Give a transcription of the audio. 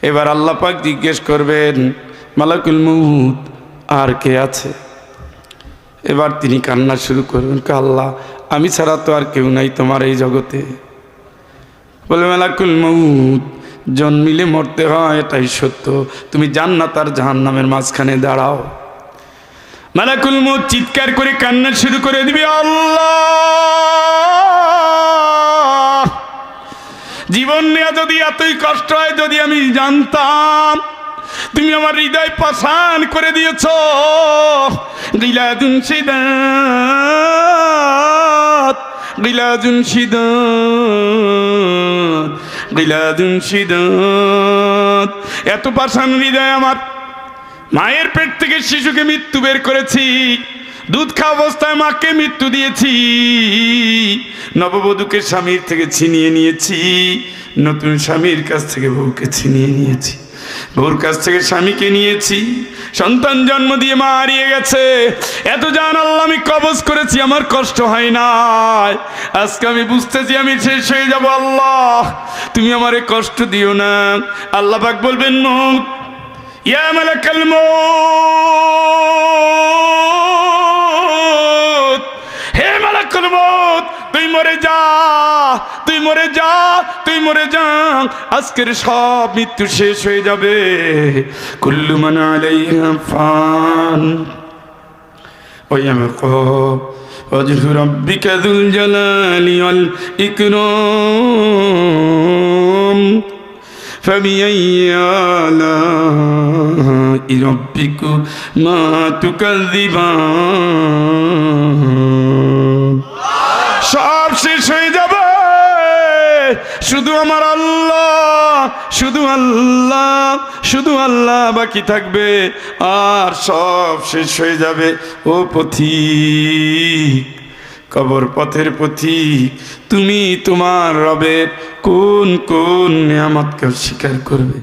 এবার আল্লাহ পাক জিজ্ঞেস করবেন, মালাকুল মউত আর কে আছে? এবার তিনি কান্না শুরু করবেন, আল্লাহ আমি ছাড়া তো আর কেউ নাই তোমার এই জগতে। বলে, মালাকুল মউত জন্মিলে মরতে হয়, এটাই সত্য, তুমি জান্নাত আর জাহান্নামের মাঝখানে দাঁড়াও। মালাকুল মউত চিৎকার করে কান্না শুরু করে দিবে, আল্লাহ জীবন নেওয়া যদি এতই কষ্ট হয়, যদি আমি জানতাম, তুমি আমার হৃদয় পাষাণ করে দিয়েছ। গিলাদুন শিদাত, গিলাদুন শিদাত, গিলাদুন শিদাত, এত পাষাণ হৃদয় আমার। মায়ের পেট থেকে শিশুকে মৃত্যু বের করেছি, দুধ খাওয়া অবস্থায় মাকে মৃত্যু দিয়েছি, নববধূকে স্বামীর থেকে ছিনিয়ে নিয়েছি, নতুন স্বামীর কাছ থেকে বউকে ছিনিয়ে নিয়েছি, বউর কাছ থেকে স্বামীকে নিয়েছি, সন্তান জন্ম দিয়ে মা হারিয়ে গেছে, এত জান আল্লাহ আমি কবজ করেছি, আমার কষ্ট হয় না। আজকে আমি বুঝতেছি আমি শেষ হয়ে যাব, আল্লাহ তুমি আমারে কষ্ট দিও না। আল্লাহ পাক বলবেন, মউত ইয়া মালাকাল মউত, হে মালাকুল মউত তুই মরে যা, তুই মরে যা, তুই মরে যা, আজকের সব মৃত্যু শেষ হয়ে যাবে। কুল্লু মান আলাইহা ফান ওয়া ইয়াবকা ওয়াজহু রাব্বিকা যুল জালালি ওয়াল ইকরাম فبأي آلاء ربكما تكذبان। সব শেষ হয়ে যাবে, শুধু আমার আল্লাহ, শুধু আল্লাহ, শুধু আল্লাহ বাকি থাকবে, আর সব শেষ হয়ে যাবে। ও পথিক, কবর পথের পথিক, তুমি তোমার রবের কোন কোন নিয়ামতকে অস্বীকার করবে?